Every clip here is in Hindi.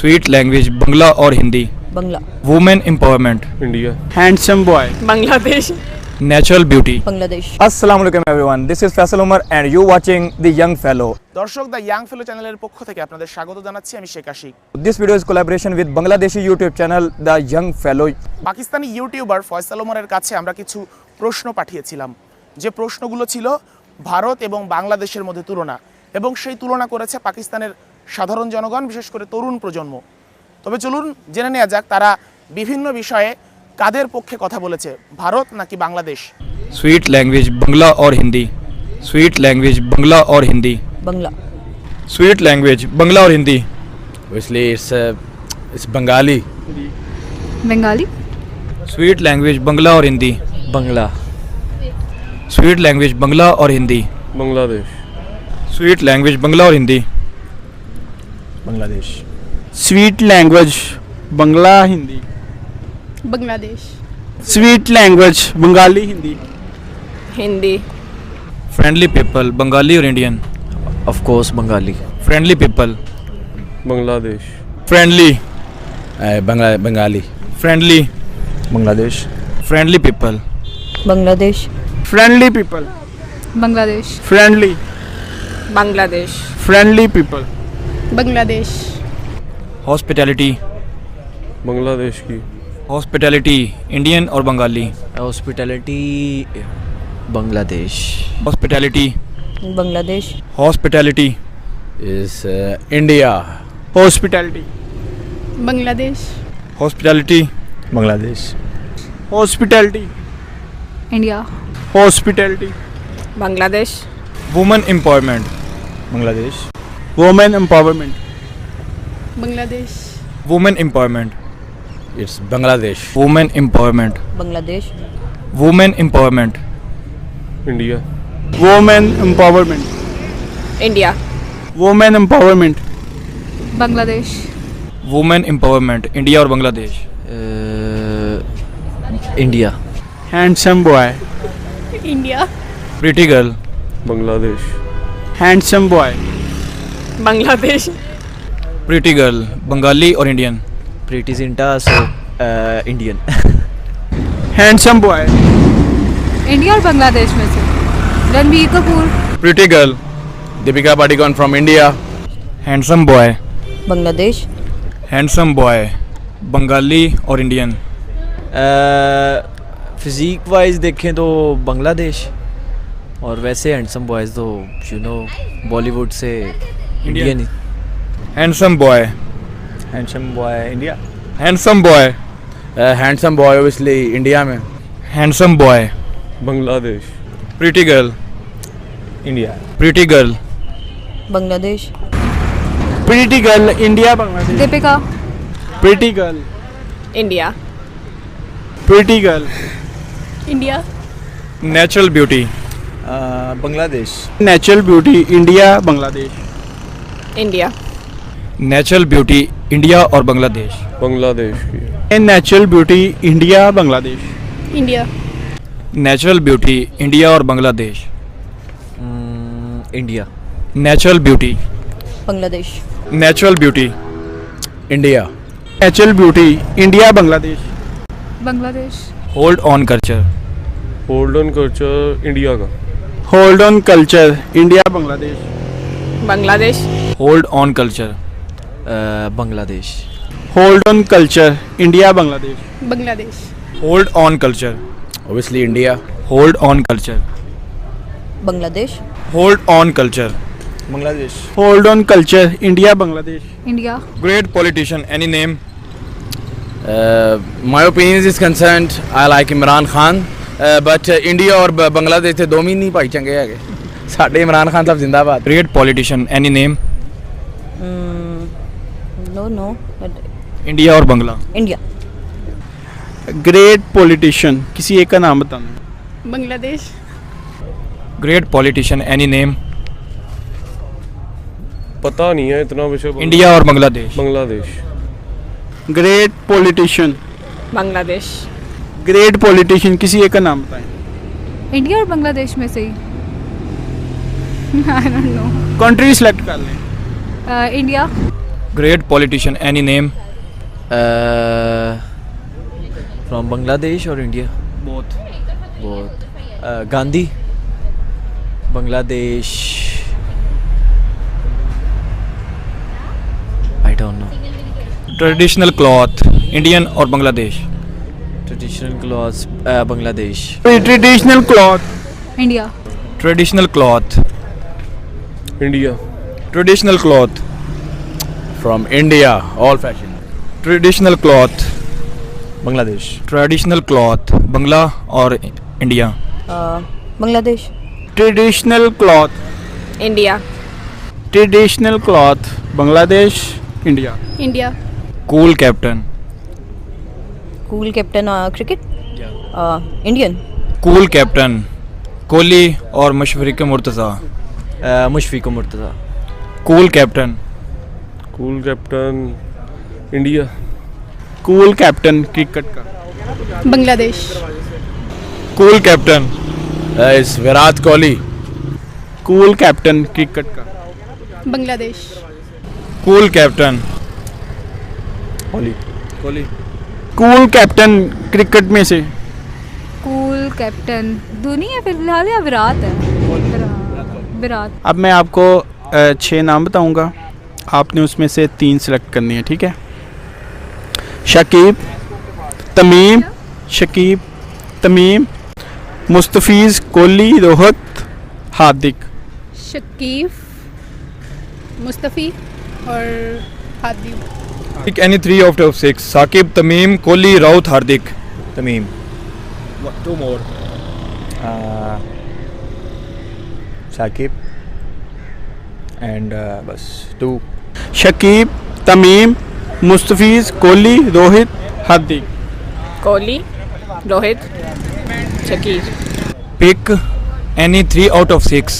स्वीट लैंग्वेज बंगला और Hindi. Bangla. Women empowerment India. Handsome boy Bangladesh. Natural beauty Bangladesh. अस्सलाम वालेकुम everyone, this is Faisal Umar and you watching the young fellow. দর্শক দ্য ইয়াং ফেলো চ্যানেলের পক্ষ থেকে আপনাদের স্বাগত জানাচ্ছি আমি Sheikh Ashik. This video is collaboration with Bangladeshi YouTube channel the young fellow. Pakistani YouTuber Faisal ওমরের কাছে আমরা কিছু প্রশ্ন পাঠিয়েছিলাম, যে প্রশ্নগুলো ছিল ভারত এবং বাংলাদেশের মধ্যে তুলনা, এবং সেই তুলনা করেছে পাকিস্তানের সাধারণ জনগণ, বিশেষ করে তরুণ প্রজন্ম। তবে চলুন জেনে নেওয়া যাক তারা বিভিন্ন বিষয়ে কাদের পক্ষে কথা বলেছে, ভারত নাকি বাংলাদেশ। स्वीट लैंग्वेज बंगला और हिंदी। स्वीट लैंग्वेज बंगला और हिंदी। बंगला। स्वीट लैंग्वेज बंगला और Hindi. Obviously it's Bengali. Bengali. Sweet language Bangla और Hindi. Bangla. Sweet language Bangla और Hindi. Bangladesh. Sweet language Bangla और Hindi. Bangladesh. Sweet language Bangla Hindi. Bangladesh. Sweet language Bengali Hindi. Hindi. Friendly people Bengali और Indian. Of course Bengali. Friendly people. Bangladesh. Friendly. Bengali. Friendly. Bangladesh. Friendly people. Bangladesh. Friendly people. Bangladesh. Friendly. Bangladesh. Friendly people. Bangladesh. Hospitality. Bangladesh की हॉस्पिटैलिटी इंडियन और Bengali. Hospitality Bangladesh. Hospitality. Bangladesh. Hospitality is India. Hospitality. Bangladesh. Hospitality Bangladesh. Hospitality. India. Hospitality. Bangladesh. Women empowerment. Bangladesh. Women empowerment. Bangladesh. Women empowerment. It's Bangladesh. Women empowerment. Bangladesh. Women empowerment. India. Women empowerment. India. Women empowerment. Bangladesh. Women empowerment India और Bangladesh. India. Handsome boy. India. Pretty girl. Bangladesh. Handsome boy. Bangladesh. Pretty girl Bengali और Indian. Preity Zinta so Indian. Handsome boy. India और बांग्लादेश में से Ranbir Kapoor. Pretty girl. Deepika Padukone from India. Handsome boy. Bangladesh. Handsome boy Bengali और इंडियन। फिजिक वाइज देखें तो बांग्लादेश, और वैसे हैंडसम बॉयज़ तो यू नो बॉलीवुड से इंडियन ही। Handsome boy. Handsome boy India. Handsome boy. Handsome boy obviously India में. Handsome boy. Bangladesh. Pretty girl. India. Pretty girl. Bangladesh. Pretty girl India Bangladesh. Deepika. Pretty girl. India. Pretty girl. India. Natural beauty. Bangladesh. Natural beauty India Bangladesh. India. Natural beauty India और बांग्लादेश। Bangladesh की natural beauty India Bangladesh. India. Natural beauty India और Bangladesh. India. Natural beauty. Bangladesh. Natural beauty. India. Natural beauty India Bangladesh. Bangladesh. Hold on culture. Hold on culture India का hold on culture India Bangladesh. Bangladesh. Hold on culture. Bangladesh. Hold on culture India Bangladesh. Bangladesh. Hold on culture. obviously India. Hold on culture. Bangladesh. Hold on culture. Bangladesh. Hold on culture India Bangladesh. India. Great politician any name. My opinion is concerned I like Imran Khan, but India और Bangladesh ਤੇ ਦੋ ਵੀ ਨਹੀਂ ਭਾਈ ਚੰਗੇ ਹੈਗੇ। ਸਾਡੇ ਇਮਰਾਨ ਖਾਨ ਸਾਹਿਬ ਜ਼ਿੰਦਾਬਾਦ। Great politician any name. No India और बांग्ला। इंडिया। ग्रेट पॉलिटिशियन किसी एक का नाम बताना। Bangladesh. Great politician any name. पता नहीं है इतना विषय। इंडिया और Bangladesh. Bangladesh. Great politician. Bangladesh. Great politician किसी एक का नाम बताएं। इंडिया और बांग्लादेश में से ही I don't know. Country select कर लें। India. Great politician. Any name? From Bangladesh or India? Both. Both. Gandhi. Bangladesh. I don't know. Traditional cloth. Indian or Bangladesh? Traditional clothes. Bangladesh. Traditional cloth. India. Traditional cloth. India. Traditional cloth. From India, all fashion. Traditional cloth. Bangladesh. Traditional cloth. Bangla or India? Bangladesh. Traditional cloth. India. Traditional cloth. Bangladesh, India. India. Cool captain. Cool captain cricket. Indian. Cool captain. Kohli or Mushfiq Murtaza? Mushfiq Murtaza. Cool captain. Cool captain India. Cool captain cricket का. Bangladesh. Cool captain. Is Virat Kohli. Cool captain cricket का. Bangladesh. Cool captain. Kohli. Cool captain cricket में से. Cool captain. धोनी है फिलहाल या विराट है? विराट. अब मैं आपको 6 नाम बताऊंगा, आपने उसमें से 3 सेलेक्ट करनी है, ठीक है? शकीब, तमीम, मुस्तफीज़, कोहली, रोहित, हार्दिक. शकीब, मुस्तफ़ी और हार्दिक. Pick any 3 out of 6. Saqib, Tamim, Kohli, Raut, Hardik. Tamim. 2 more. Saqib. And bas 2. Shakib, Tamim, मुस्तफीज़, Kohli, Rohit, Hardik. Kohli, Rohit, Shakir. Pick any 3 out of 6.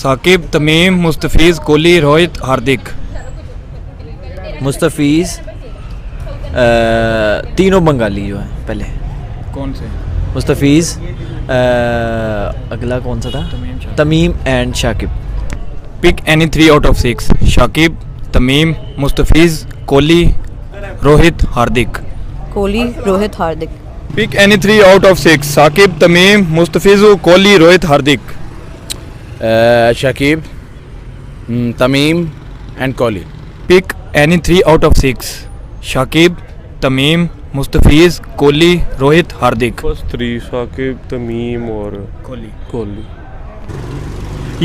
Saqib, Tamim, Mustafiz, Kohli, Rohit, Hardik. मुस्तफ़ीज़. तीनों बंगाली जो है पहले. कौन से? मुस्तफ़ीज़. अगला कौन सा था? Tamim and Shakib. Pick any 3 out of 6. Shakib, Tamim, Mustafiz, Kohli, Rohit, Hardik. Kohli, Rohit, Hardik. Pick any 3 out of 6. Saqib, Tamim, Mustafiz, Kohli, Rohit, Hardik. Shakib, Tamim and Kohli. Pick any 3 out of 6. Shakib, Tamim, Mustafiz, Kohli, Rohit, Hardik. First 3 Shakib, Tamim और Kohli.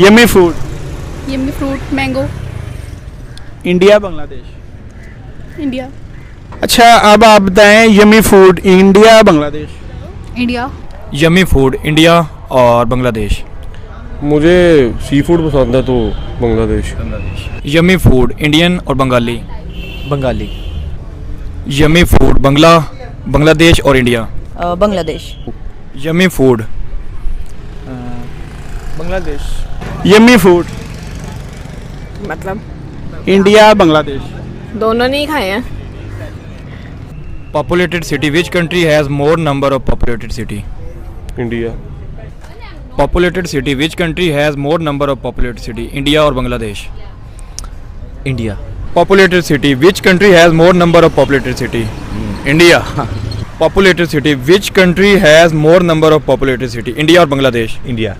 Yummy food. Yummy fruit. Mango. India, Bangladesh. India. अच्छा, अब आप बताएं yummy food India, Bangladesh. India. Yummy food, India और बांग्लादेश. मुझे सी फूड पसंद है तो बांग्लादेश. Yummy food, Indian और बंगाली. बंगाली. Yummy food, बांग्लादेश और India. Bangladesh. Yummy food. Bangladesh. Yummy food मतलब इंडिया, बांग्लादेश. दोनों नहीं खाए हैं. Populated city. Which country has more number of populated city? India. Populated city. Which country has more number of populated city? India or Bangladesh? India. Populated city. Which country has more number of populated city? India. Populated city. Which country has more number of populated city? India or Bangladesh? India.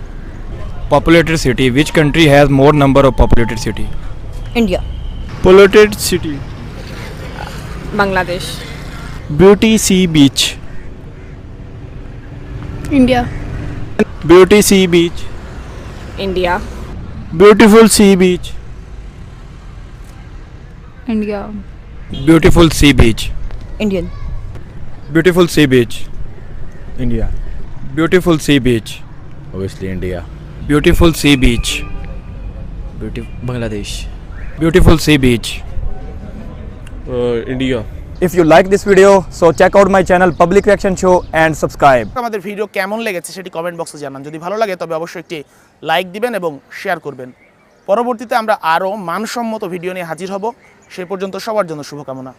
Populated city. Which country has more number of populated city? India. Polluted city. Bangladesh. Beauty sea beach. India. Beauty sea beach. India. Beautiful sea beach. India. Beautiful sea beach. Indian. Beautiful sea beach. India. Beautiful sea beach. Obviously India. Beautiful sea beach. Bangladesh. Beautiful sea beach. India. If you like this video, so check out my channel Public Reaction Show and subscribe. আমাদের ভিডিও কেমন লেগেছে সেটি কমেন্ট বক্সে জানান. যদি ভালো লাগে তবে অবশ্যই একটি লাইক দিবেন এবং শেয়ার করবেন. পরবর্তীতে আমরা আরও মানসম্মত ভিডিও নিয়ে হাজির হব. সেই পর্যন্ত সবার জন্য শুভকামনা.